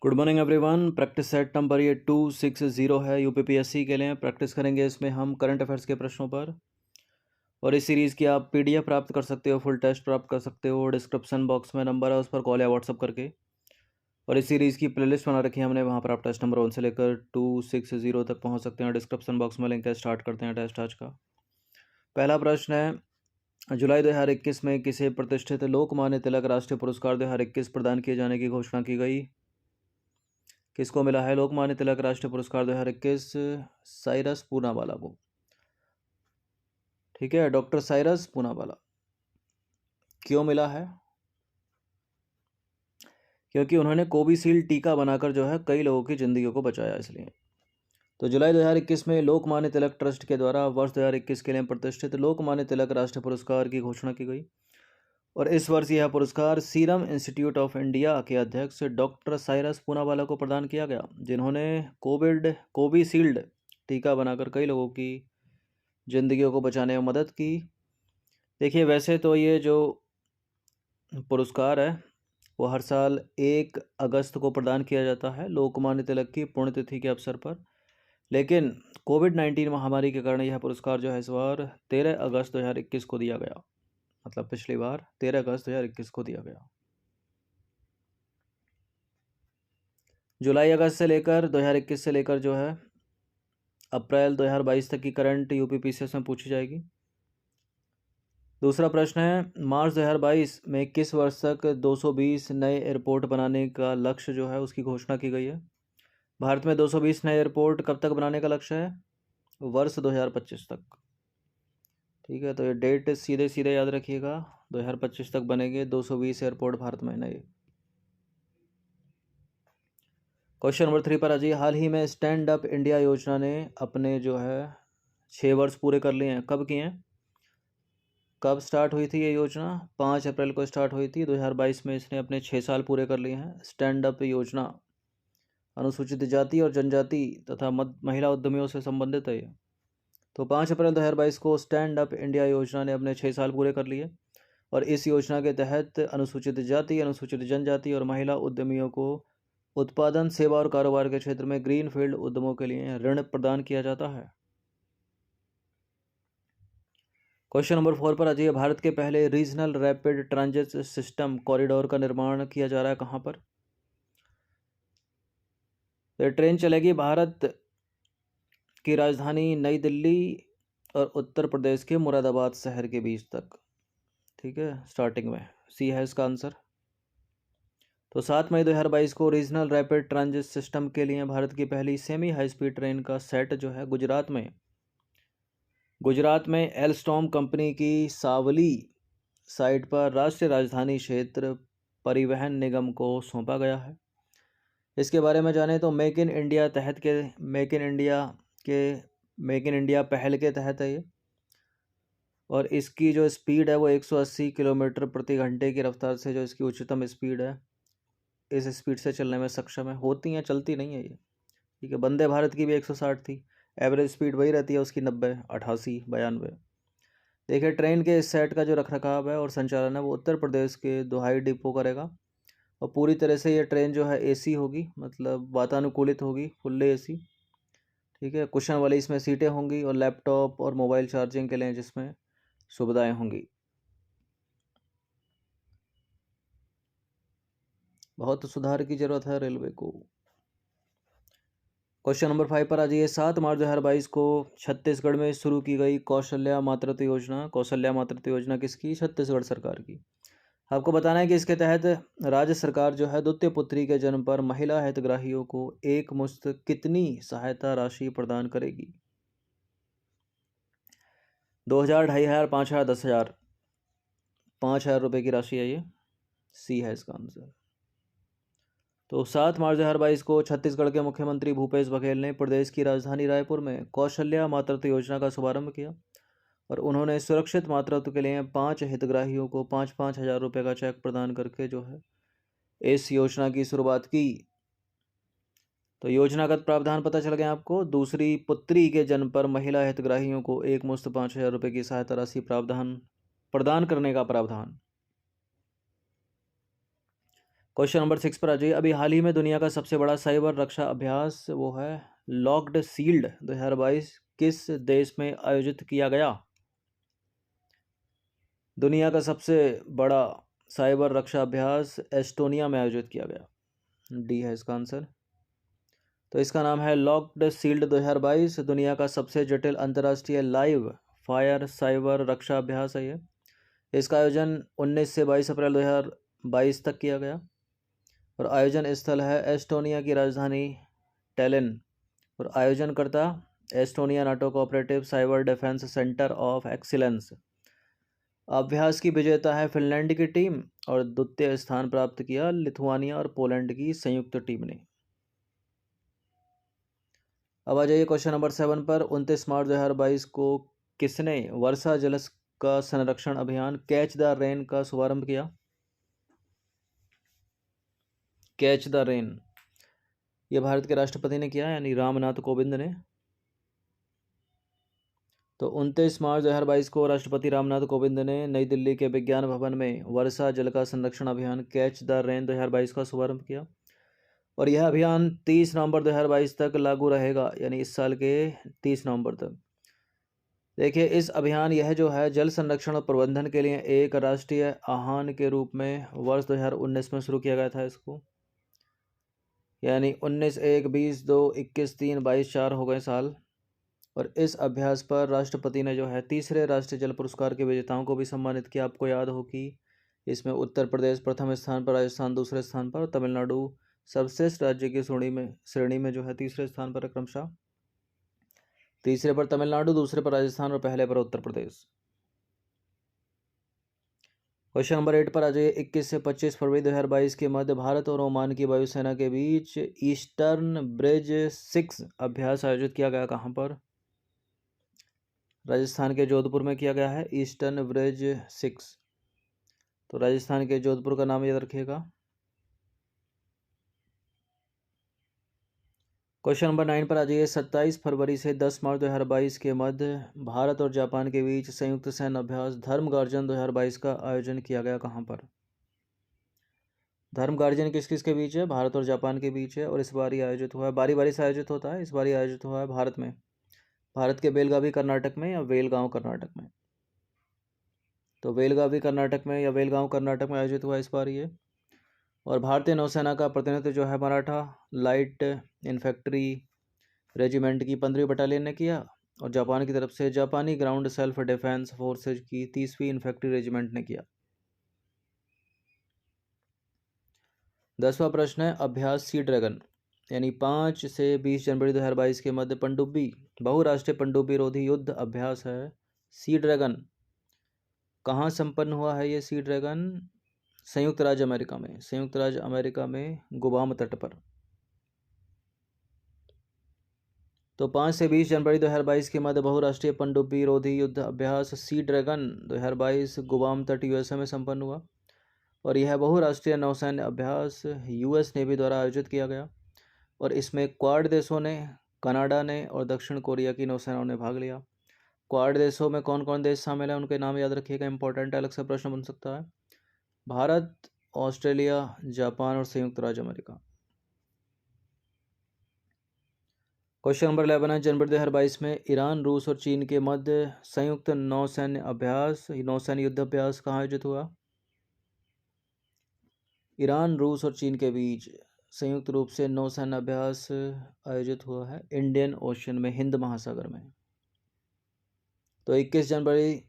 Good morning everyone. Practice set number ये 260 है UPPSC के लिए। प्रैक्टिस करेंगे इसमें हम करंट अफेयर्स के प्रश्नों पर। और इस सीरीज़ की आप पीडीएफ प्राप्त कर सकते हो, फुल टेस्ट प्राप्त कर सकते हो। डिस्क्रिप्शन बॉक्स में नंबर है, उस पर कॉल या व्हाट्सअप करके। और इस सीरीज़ की प्लेलिस्ट बना रखी है हमने, वहाँ पर आप टेस्ट नंबर 1 से लेकर 260 तक पहुँच सकते हैं। डिस्क्रिप्शन बॉक्स में लिंक है। स्टार्ट करते हैं टेस्ट आज का। पहला प्रश्न है, जुलाई 2021 में किसे प्रतिष्ठित लोकमान्य तिलक राष्ट्रीय पुरस्कार 2021 प्रदान किए जाने की घोषणा की गई? किसको मिला है लोकमान्य तिलक राष्ट्रीय पुरस्कार 2021? साइरस पूनावाला को। ठीक है, डॉक्टर साइरस पूनावाला। क्यों मिला है? क्योंकि उन्होंने कोविशील्ड टीका बनाकर जो है कई लोगों की जिंदगियों को बचाया, इसलिए। तो जुलाई 2021 में लोकमान्य तिलक ट्रस्ट के द्वारा वर्ष 2021 के लिए प्रतिष्ठित लोकमान्य तिलक राष्ट्रीय पुरस्कार की घोषणा की गई। और इस वर्ष यह पुरस्कार सीरम इंस्टीट्यूट ऑफ इंडिया के अध्यक्ष डॉक्टर साइरस पूनावाला को प्रदान किया गया, जिन्होंने कोविशील्ड टीका बनाकर कई लोगों की जिंदगियों को बचाने में मदद की। देखिए, वैसे तो ये जो पुरस्कार है वो हर साल 1 अगस्त को प्रदान किया जाता है लोकमान्य तिलक की पुण्यतिथि के अवसर पर। लेकिन कोविड-19 महामारी के कारण यह पुरस्कार जो है इस बार 13 अगस्त 2021 को दिया गया। मतलब पिछली बार 13 अगस्त 2021 को दिया गया। जुलाई अगस्त से लेकर 2021 से लेकर जो है अप्रैल 2022 तक की करंट यूपीपीसीएस में पूछी जाएगी। दूसरा प्रश्न है, मार्च 2022 में किस वर्ष तक 220 नए एयरपोर्ट बनाने का लक्ष्य जो है उसकी घोषणा की गई है? भारत में 220 नए एयरपोर्ट कब तक बनाने का लक्ष्य है? वर्ष 2025 तक। ठीक है, तो ये डेट सीधे सीधे याद रखिएगा। 2025 तक बनेंगे 220 एयरपोर्ट भारत में नए। क्वेश्चन नंबर 3 पर अजय, हाल ही में स्टैंड अप इंडिया योजना ने अपने जो है 6 वर्ष पूरे कर लिए हैं। कब किए हैं? कब स्टार्ट हुई थी ये योजना? 5 अप्रैल को स्टार्ट हुई थी। 2022 में इसने अपने 6 साल पूरे कर लिए हैं। स्टैंड अप योजना अनुसूचित जाति और जनजाति तथा महिला उद्यमियों से संबंधित है ये। तो 5 अप्रैल 2022 को स्टैंड अप इंडिया योजना ने अपने 6 साल पूरे कर लिए। और इस योजना के तहत अनुसूचित जाति, अनुसूचित जनजाति और महिला उद्यमियों को उत्पादन, सेवा और कारोबार के क्षेत्र में ग्रीन फील्ड उद्यमों के लिए ऋण प्रदान किया जाता है। क्वेश्चन नंबर 4 पर अजय, भारत के पहले regional rapid transit system corridor का निर्माण किया जा रहा है कहाँ पर? तो ट्रेन चलेगी भारत की राजधानी नई दिल्ली और उत्तर प्रदेश के मुरादाबाद शहर के बीच तक। ठीक है, स्टार्टिंग में सी है इसका आंसर। तो 7 मई 2022 को रीजनल रैपिड ट्रांजिट सिस्टम के लिए भारत की पहली सेमी हाई स्पीड ट्रेन का सेट जो है गुजरात में एल्स्टॉम कंपनी की सावली साइट पर राष्ट्रीय राजधानी क्षेत्र परिवहन निगम को सौंपा गया है। इसके बारे में जाने तो मेक इन इंडिया पहल के तहत है ये। और इसकी जो स्पीड है वो 180 किलोमीटर प्रति घंटे की रफ्तार से जो इसकी उच्चतम स्पीड है, इस स्पीड से चलने में सक्षम है। होती हैं, चलती नहीं है ये। ठीक है, वंदे भारत की भी 160 थी, एवरेज स्पीड वही रहती है उसकी 90, 88, 92। देखिए, ट्रेन के इस सेट का जो रखरखाव है और संचालन है वो उत्तर प्रदेश के दोहाई डिपो करेगा। और पूरी तरह से ये ट्रेन जो है एसी होगी, मतलब वातानुकूलित होगी, फुल्ली एसी। ठीक है, कुशन वाली इसमें सीटें होंगी और लैपटॉप और मोबाइल चार्जिंग के लिए जिसमें सुविधाएं होंगी। बहुत सुधार की जरूरत है रेलवे को। क्वेश्चन नंबर 5 पर आज ये 7 मार्च 2022 को छत्तीसगढ़ में शुरू की गई कौशल्या मातृत्व योजना। कौशल्या मातृत्व योजना किसकी? छत्तीसगढ़ सरकार की। आपको बताना है कि इसके तहत राज्य सरकार जो है द्वितीय पुत्री के जन्म पर महिला हितग्राहियों को एक मुश्त कितनी सहायता राशि प्रदान करेगी? 2,000, 2,500, 5,000, 10,000? 5,000 रुपये की राशि है ये। सी है इसका आंसर। तो 7 मार्च 2022 को छत्तीसगढ़ के मुख्यमंत्री भूपेश बघेल ने प्रदेश की राजधानी रायपुर में कौशल्या मातृत्व योजना का शुभारंभ किया। और उन्होंने सुरक्षित मातृत्व के लिए 5 हितग्राहियों को 5-5 हज़ार रुपये का चेक प्रदान करके जो है इस योजना की शुरुआत की। तो योजनागत प्रावधान पता चल गया आपको। दूसरी पुत्री के जन्म पर महिला हितग्राहियों को एक मुश्त 5,000 रुपये की सहायता राशि प्रदान करने का प्रावधान। क्वेश्चन नंबर 6 पर आ जाइए। अभी हाल ही में दुनिया का सबसे बड़ा साइबर रक्षा अभ्यास वो है लॉक्ड सील्ड 2022 किस देश में आयोजित किया गया? दुनिया का सबसे बड़ा साइबर रक्षा अभ्यास एस्टोनिया में आयोजित किया गया। डी है इसका आंसर। तो इसका नाम है लॉक्ड सील्ड 2022। दुनिया का सबसे जटिल अंतर्राष्ट्रीय लाइव फायर साइबर रक्षा अभ्यास है ये। इसका आयोजन 19 से 22 अप्रैल 2022 तक किया गया और आयोजन स्थल है एस्टोनिया की राजधानी टैलिन और आयोजनकर्ता Estonia NATO cooperative cyber defence centre of excellence. अभ्यास की विजेता है फिनलैंड की टीम और द्वितीय स्थान प्राप्त किया लिथुआनिया और पोलैंड की संयुक्त टीम ने। अब आ जाइए क्वेश्चन नंबर 7 पर। 29 मार्च 2022 को किसने वर्षा जल का संरक्षण अभियान कैच द रेन का शुभारंभ किया? कैच द रेन ये भारत के राष्ट्रपति ने किया यानी रामनाथ कोविंद ने। तो 29 मार्च 2022 को राष्ट्रपति रामनाथ कोविंद ने नई दिल्ली के विज्ञान भवन में वर्षा जल का संरक्षण अभियान कैच द रेन 2022 का शुभारंभ किया और यह अभियान 30 नवंबर 2022 तक लागू रहेगा यानी इस साल के 30 नवंबर तक। देखिए इस अभियान यह जो है जल संरक्षण और प्रबंधन के लिए एक राष्ट्रीय आह्वान के रूप में वर्ष 2019 में शुरू किया गया था इसको, यानी 19/1/20/2 21/3/22/4 हो गए साल। और इस अभ्यास पर राष्ट्रपति ने जो है तीसरे राष्ट्रीय जल पुरस्कार के विजेताओं को भी सम्मानित किया। आपको याद हो कि इसमें उत्तर प्रदेश प्रथम स्थान पर, राजस्थान दूसरे स्थान पर और तमिलनाडु सर्वश्रेष्ठ राज्य की श्रेणी में जो है तीसरे स्थान पर क्रमशः। तीसरे पर तमिलनाडु, दूसरे पर राजस्थान और पहले पर उत्तर प्रदेश। क्वेश्चन नंबर 8 पर आ जाइए। 21 से 25 फरवरी 2022 के मध्य भारत और ओमान की वायुसेना के बीच ईस्टर्न ब्रिज 6 अभ्यास आयोजित किया गया। कहाँ पर? राजस्थान के जोधपुर में किया गया है ईस्टर्न ब्रिज 6। तो राजस्थान के जोधपुर का नाम याद रखिएगा। क्वेश्चन नंबर 9 पर आ जाइए। 27 फरवरी से 10 मार्च 2022 के मध्य भारत और जापान के बीच संयुक्त सैन्य अभ्यास धर्म गार्जन 2022 का आयोजन किया गया। कहाँ पर? धर्म गार्जन किस किस के बीच है? भारत और जापान के बीच है और इस बार ही आयोजित हुआ है, बारी बारी से आयोजित होता है। इस बार ही आयोजित हुआ है भारत में, भारत के बेलगावी कर्नाटक में या वेलगांव कर्नाटक में। तो बेलगावी कर्नाटक में या वेलगांव कर्नाटक में आयोजित हुआ इस बार ये। और भारतीय नौसेना का प्रतिनिधित्व जो है मराठा लाइट इन्फेंट्री रेजिमेंट की 15वीं बटालियन ने किया और जापान की तरफ से जापानी ग्राउंड सेल्फ डिफेंस फोर्सेज की 30वीं इन्फेंट्री रेजिमेंट ने किया। 10वां प्रश्न है अभ्यास सी ड्रैगन यानी 5 से 20 जनवरी 2022 के मध्य पनडुब्बी बहुराष्ट्रीय पनडुब्बी रोधी युद्ध अभ्यास है सी ड्रैगन। कहाँ संपन्न हुआ है ये सी ड्रैगन? संयुक्त राज्य अमेरिका में, संयुक्त राज्य अमेरिका में गुबाम तट पर। तो 5 से 20 जनवरी 2022 के मध्य बहुराष्ट्रीय पनडुब्बी रोधी युद्ध अभ्यास सी ड्रैगन 2022 गुबाम तट यूएसए में संपन्न हुआ और यह बहुराष्ट्रीय नौसैन्य अभ्यास यूएस नेवी द्वारा आयोजित किया गया और इसमें क्वाड देशों ने, कनाडा ने और दक्षिण कोरिया की नौसेनाओं ने भाग लिया। क्वाड देशों में कौन कौन देश शामिल है उनके नाम याद रखिएगा, इंपॉर्टेंट अलग से प्रश्न बन सकता है। भारत, ऑस्ट्रेलिया, जापान और संयुक्त राज्य अमेरिका। क्वेश्चन नंबर 11 है जनवरी 2022 में ईरान, रूस और चीन के मध्य संयुक्त नौसैन्य अभ्यास नौसैन्य युद्ध अभ्यास कहाँ आयोजित हुआ? ईरान, रूस और चीन के बीच संयुक्त रूप से नौसैन्य अभ्यास आयोजित हुआ है इंडियन ओशन में, हिंद महासागर में। तो 21 जनवरी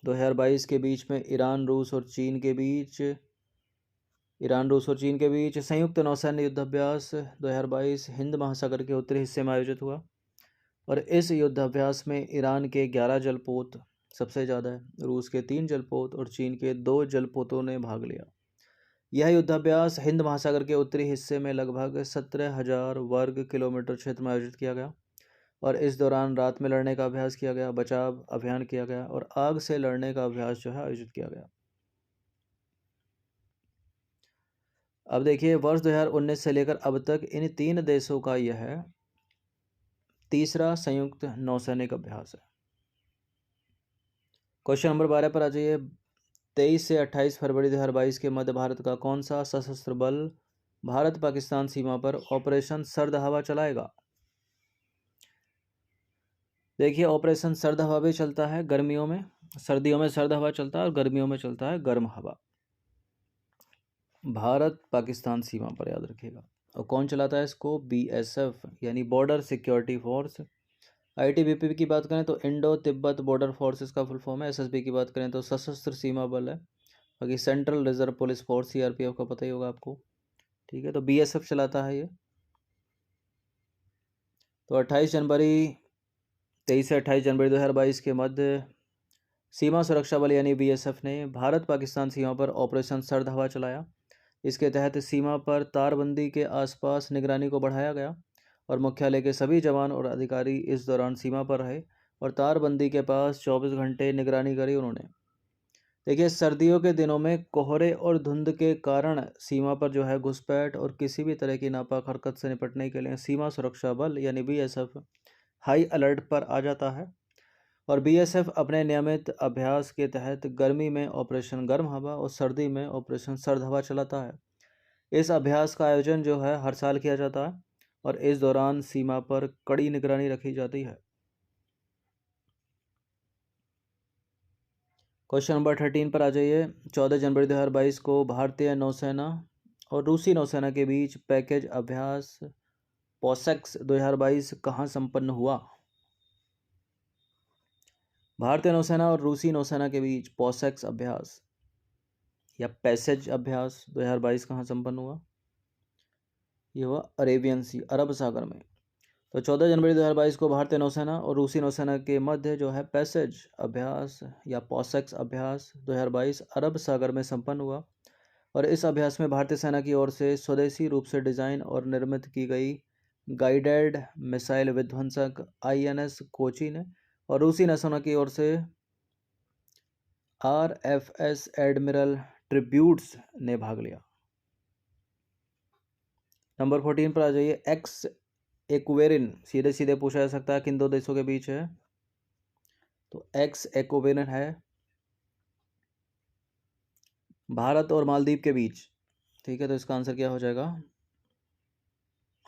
2022 के बीच में ईरान, रूस और चीन के बीच संयुक्त नौसैन्य युद्धाभ्यास 2022 हिंद महासागर के उत्तरी हिस्से में आयोजित हुआ और इस युद्धाभ्यास में ईरान के 11 जलपोत सबसे ज़्यादा है, रूस के 3 जलपोत और चीन के 2 जलपोतों ने भाग लिया। यह युद्धाभ्यास हिंद महासागर के उत्तरी हिस्से में लगभग 17,000 वर्ग किलोमीटर क्षेत्र में आयोजित किया गया और इस दौरान रात में लड़ने का अभ्यास किया गया, बचाव अभियान किया गया और आग से लड़ने का अभ्यास जो है आयोजित किया गया। अब देखिए वर्ष 2019 से लेकर अब तक इन 3 देशों का यह तीसरा संयुक्त नौसैनिक अभ्यास है। क्वेश्चन नंबर 12 पर आ जाइए। 23 से 28 फरवरी 2022 के मध्य भारत का कौन सा सशस्त्र बल भारत पाकिस्तान सीमा पर ऑपरेशन सर्द हवा चलाएगा? देखिए, ऑपरेशन सर्द हवा भी चलता है गर्मियों में, सर्दियों में सर्द हवा चलता है और गर्मियों में चलता है गर्म हवा। भारत पाकिस्तान सीमा पर, याद रखिएगा। और कौन चलाता है इसको? BSF यानी बॉर्डर सिक्योरिटी फोर्स। ITBP की बात करें तो इंडो तिब्बत बॉर्डर फोर्स इसका फुल फॉर्म है। SSB की बात करें तो सशस्त्र सीमा बल है। बाकी central reserve police force CRPF का पता ही होगा आपको, ठीक है। तो BSF चलाता है ये। तो 23 जनवरी 23 से 28 जनवरी 2022 के मध्य सीमा सुरक्षा बल यानी BSF ने भारत पाकिस्तान सीमा पर ऑपरेशन सर्द हवा चलाया। इसके तहत सीमा पर तारबंदी के आसपास निगरानी को बढ़ाया गया और मुख्यालय के सभी जवान और अधिकारी इस दौरान सीमा पर रहे और तारबंदी के पास 24 घंटे निगरानी करी उन्होंने। देखिए, सर्दियों के दिनों में कोहरे और धुंध के कारण सीमा पर जो है घुसपैठ और किसी भी तरह की नापाक हरकत से निपटने के लिए सीमा सुरक्षा बल यानी BSF हाई अलर्ट पर आ जाता है। और BSF अपने नियमित अभ्यास के तहत गर्मी में ऑपरेशन गर्म हवा और सर्दी में ऑपरेशन सर्द हवा चलाता है। इस अभ्यास का आयोजन जो है हर साल किया जाता है और इस दौरान सीमा पर कड़ी निगरानी रखी जाती है। क्वेश्चन नंबर 13 पर आ जाइए। 14 जनवरी 2022 को भारतीय नौसेना और रूसी नौसेना के बीच पैकेज अभ्यास पॉसेक्स 2022 कहाँ संपन्न हुआ? भारतीय नौसेना और रूसी नौसेना के बीच पॉसेक्स अभ्यास या पैसेज अभ्यास 2022 कहाँ संपन्न हुआ? ये हुआ अरेबियन सी, अरब सागर में। तो 14 जनवरी 2022 को भारतीय नौसेना और रूसी नौसेना के मध्य जो है पैसेज अभ्यास या पॉसेक्स अभ्यास 2022 अरब सागर में संपन्न हुआ। और इस अभ्यास में भारतीय सेना की ओर से स्वदेशी रूप से डिजाइन और निर्मित की गई गाइडेड मिसाइल विध्वंसक INS कोची ने और रूसी नौसेना की ओर से RFS एडमिरल ट्रिब्यूट्स ने भाग लिया। नंबर 14 पर आ जाइए। एक्स एक्वेरिन सीधे सीधे पूछा जा सकता है किन दो देशों के बीच है? तो एक्स एक्वेरिन है भारत और मालदीव के बीच, ठीक है। तो इसका आंसर क्या हो जाएगा?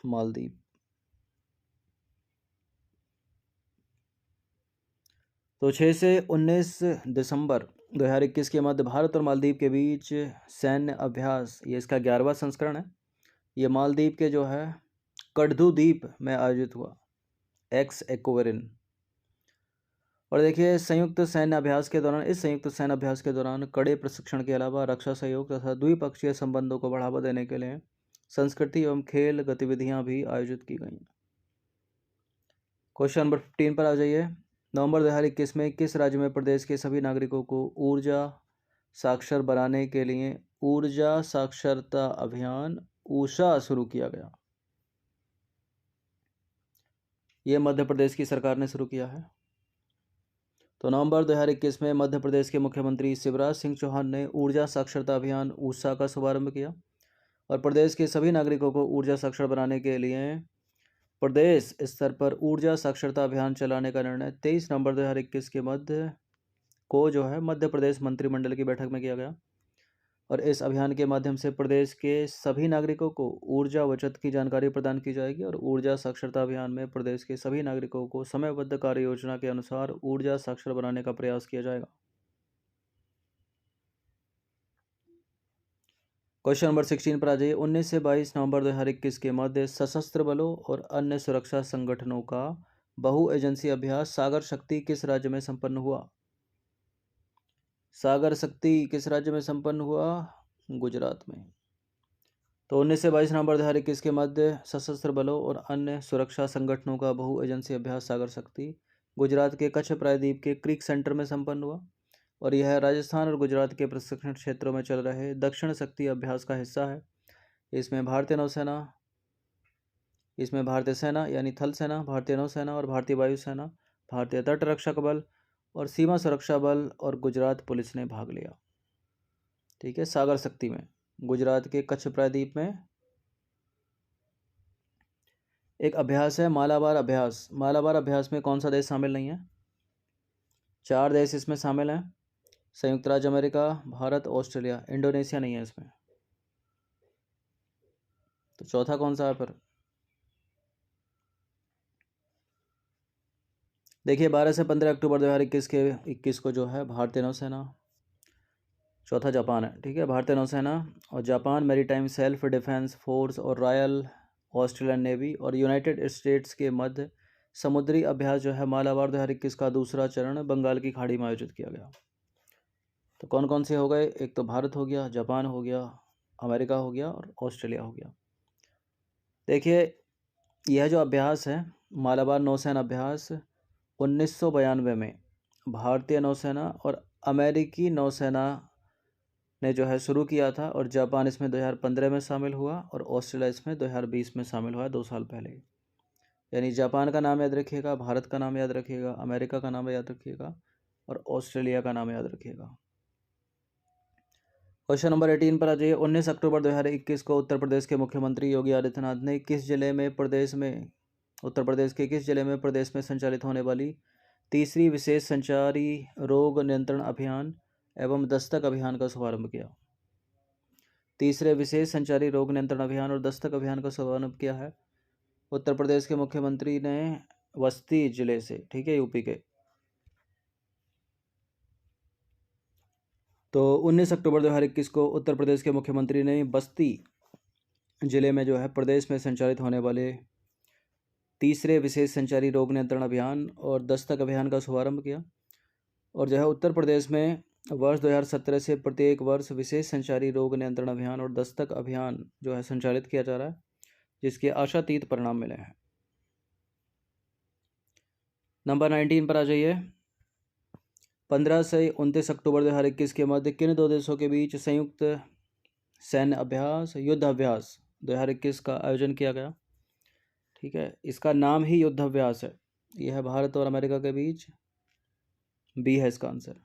मालदीव। तो 6 से 19 दिसंबर 2021 के मध्य भारत और मालदीव के बीच सैन्य अभ्यास, ये इसका 11वां संस्करण है। ये मालदीव के जो है कड़धू द्वीप में आयोजित हुआ, एक्स एक्वेरिन। और देखिए, इस संयुक्त सैन्य अभ्यास के दौरान कड़े प्रशिक्षण के अलावा रक्षा सहयोग तथा द्विपक्षीय संबंधों को बढ़ावा देने के लिए संस्कृति एवं खेल गतिविधियां भी आयोजित की गई। क्वेश्चन नंबर 15 पर आ जाइए। नवंबर 2021 में किस राज्य में प्रदेश के सभी नागरिकों को ऊर्जा साक्षर बनाने के लिए ऊर्जा साक्षरता अभियान ऊषा शुरू किया गया? ये मध्य प्रदेश की सरकार ने शुरू किया है। तो नवंबर 2021 में मध्य प्रदेश के मुख्यमंत्री शिवराज सिंह चौहान ने ऊर्जा साक्षरता अभियान ऊषा का शुभारंभ किया और प्रदेश के सभी नागरिकों को ऊर्जा साक्षर बनाने के लिए प्रदेश स्तर पर ऊर्जा साक्षरता अभियान चलाने का निर्णय 23 नवंबर 2021 के मध्य को जो है मध्य प्रदेश मंत्रिमंडल की बैठक में किया गया। और इस अभियान के माध्यम से प्रदेश के सभी नागरिकों को ऊर्जा बचत की जानकारी प्रदान की जाएगी और ऊर्जा साक्षरता अभियान में प्रदेश के सभी नागरिकों को समयबद्ध कार्य योजना के अनुसार ऊर्जा साक्षर बनाने का प्रयास किया जाएगा। क्वेश्चन नंबर 16 पर आ जाइए। 19 से 22 नवंबर 2021 के मध्य सशस्त्र बलों और अन्य सुरक्षा संगठनों का बहु एजेंसी अभ्यास सागर शक्ति किस राज्य में संपन्न हुआ? सागर शक्ति किस राज्य में संपन्न हुआ? गुजरात में। तो 19 से 22 नवंबर 2021 के मध्य सशस्त्र बलों और अन्य सुरक्षा संगठनों का बहु एजेंसी अभ्यास सागर शक्ति गुजरात के कच्छ प्रायद्वीप के क्रीक सेंटर में संपन्न हुआ और यह राजस्थान और गुजरात के प्रशिक्षण क्षेत्रों में चल रहे दक्षिण शक्ति अभ्यास का हिस्सा है। इसमें भारतीय सेना यानी थल सेना, भारतीय नौसेना और भारतीय वायुसेना, भारतीय तट रक्षक बल और सीमा सुरक्षा बल और गुजरात पुलिस ने भाग लिया, ठीक है। सागर शक्ति में गुजरात के कच्छ प्रायद्वीप में एक अभ्यास है मालाबार अभ्यास। मालाबार अभ्यास में कौन सा देश शामिल नहीं है? 4 देश इसमें शामिल हैं। संयुक्त राज्य अमेरिका, भारत, ऑस्ट्रेलिया, इंडोनेशिया नहीं है इसमें। तो चौथा कौन सा है फिर? देखिए 12 से 15 अक्टूबर 2021 को जो है भारतीय नौसेना, चौथा जापान है, ठीक है, भारतीय नौसेना और Japan maritime self defence force और रॉयल ऑस्ट्रेलियन नेवी और यूनाइटेड स्टेट्स के मध्य समुद्री अभ्यास जो है मालाबार 2021 का दूसरा चरण बंगाल की खाड़ी में आयोजित किया गया। तो कौन कौन से हो गए? एक तो भारत हो गया, जापान हो गया, अमेरिका हो गया और ऑस्ट्रेलिया हो गया। देखिए यह जो अभ्यास है मालाबार नौसेना अभ्यास 1992 में भारतीय नौसेना और अमेरिकी नौसेना ने जो है शुरू किया था और जापान इसमें 2015 में शामिल हुआ और ऑस्ट्रेलिया इसमें 2020 में शामिल हुआ, 2 साल पहले। यानी जापान का नाम याद रखिएगा, भारत का नाम याद रखिएगा, अमेरिका का नाम याद रखिएगा और ऑस्ट्रेलिया का नाम याद रखिएगा। क्वेश्चन नंबर 18 पर आ जाइए। 19 अक्टूबर 2021 को उत्तर प्रदेश के मुख्यमंत्री योगी आदित्यनाथ ने उत्तर प्रदेश के किस जिले में प्रदेश में संचालित होने वाली तीसरी विशेष संचारी रोग नियंत्रण अभियान एवं दस्तक अभियान का शुभारंभ किया? तीसरे विशेष संचारी रोग नियंत्रण अभियान और दस्तक अभियान का शुभारंभ किया है उत्तर प्रदेश के मुख्यमंत्री ने बस्ती जिले से, ठीक है, यूपी के। तो 19 अक्टूबर 2021 को उत्तर प्रदेश के मुख्यमंत्री ने बस्ती जिले में जो है प्रदेश में संचालित होने वाले तीसरे विशेष संचारी रोग नियंत्रण अभियान और दस्तक अभियान का शुभारंभ किया। और जो है उत्तर प्रदेश में वर्ष 2017 से प्रत्येक वर्ष विशेष संचारी रोग नियंत्रण अभियान और दस्तक अभियान जो है संचालित किया जा रहा है, जिसके आशातीत परिणाम मिले हैं। नंबर 19 पर आ जाइए। 15 से 29 अक्टूबर 2021 के मध्य किन दो देशों के बीच संयुक्त सैन्य अभ्यास युद्ध अभ्यास 2021 का आयोजन किया गया? ठीक है, इसका नाम ही युद्ध अभ्यास है। यह है भारत और अमेरिका के बीच, बी है इसका आंसर।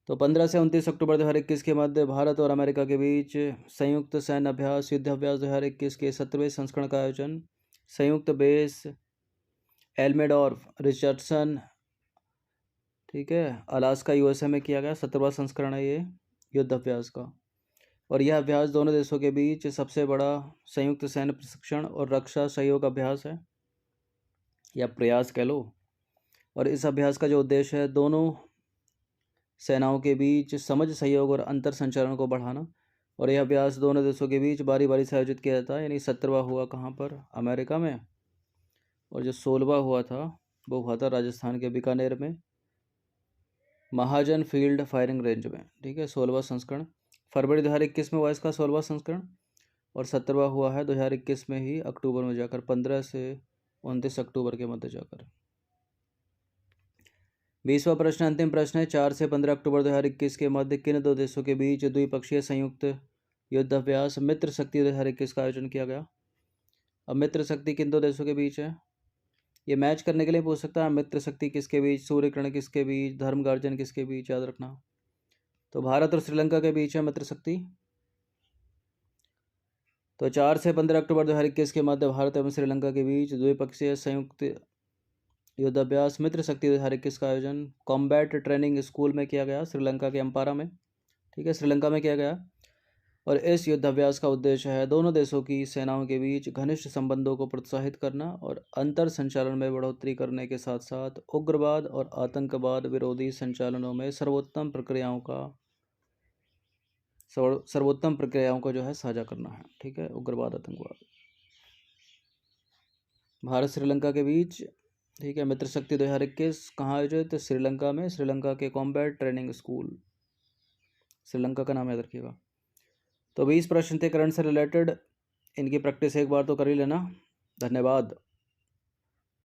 तो 15 से 29 अक्टूबर 2021 के मध्य भारत और अमेरिका के बीच संयुक्त सैन्य अभ्यास युद्ध अभ्यास 2021 के 17वें संस्करण का आयोजन संयुक्त बेस एल्मेडॉर्फ रिचर्डसन, ठीक है, अलास्का यूएसए में किया गया। 17वां संस्करण है ये युद्ध अभ्यास का। और यह अभ्यास दोनों देशों के बीच सबसे बड़ा संयुक्त सैन्य प्रशिक्षण और रक्षा सहयोग अभ्यास है या प्रयास कह लो। और इस अभ्यास का जो उद्देश्य है दोनों सेनाओं के बीच समझ, सहयोग और अंतर संचालन को बढ़ाना। और यह अभ्यास दोनों देशों के बीच बारी बारी से आयोजित किया जाता है। यानी 17वां हुआ कहाँ पर? अमेरिका में। और जो 16वां हुआ था वो हुआ था राजस्थान के बीकानेर में, महाजन फील्ड फायरिंग रेंज में, ठीक है। 16वां संस्करण फरवरी 2021 में हुआ इसका 16वां संस्करण। और 17वां हुआ है 2021 में ही अक्टूबर में जाकर, 15 से 29 अक्टूबर के मध्य जाकर। 20वां प्रश्न अंतिम प्रश्न है। 4 से 15 अक्टूबर 2021 के मध्य किन दो देशों के बीच द्विपक्षीय संयुक्त युद्ध अभ्यास मित्र शक्ति 2021 का आयोजन किया गया? अब मित्र शक्ति किन दो देशों के बीच है? ये मैच करने के लिए पूछ सकता है, मित्र शक्ति किसके बीच, सूर्य किरण किसके बीच, धर्म गार्जन किसके बीच, याद रखना। तो भारत और श्रीलंका के बीच है मित्र शक्ति। तो 4 से 15 अक्टूबर 2021 के मध्य भारत एवं श्रीलंका के बीच द्विपक्षीय संयुक्त युद्धाभ्यास मित्र शक्ति 2021 का आयोजन कॉम्बैट ट्रेनिंग स्कूल में किया गया, श्रीलंका के अंपारा में, ठीक है, श्रीलंका में किया गया। और इस युद्धाभ्यास का उद्देश्य है दोनों देशों की सेनाओं के बीच घनिष्ठ संबंधों को प्रोत्साहित करना और अंतर संचालन में बढ़ोतरी करने के साथ साथ उग्रवाद और आतंकवाद विरोधी संचालनों में सर्वोत्तम प्रक्रियाओं को जो है साझा करना है, ठीक है। उग्रवाद आतंकवाद भारत श्रीलंका के बीच, ठीक है। मित्र शक्ति 2021 कहाँ आयोजित? श्रीलंका में, श्रीलंका के कॉम्बैट ट्रेनिंग स्कूल, श्रीलंका का नाम याद रखिएगा। तो 20 प्रश्न थे करंट से रिलेटेड, इनकी प्रैक्टिस एक बार तो कर ही लेना। धन्यवाद।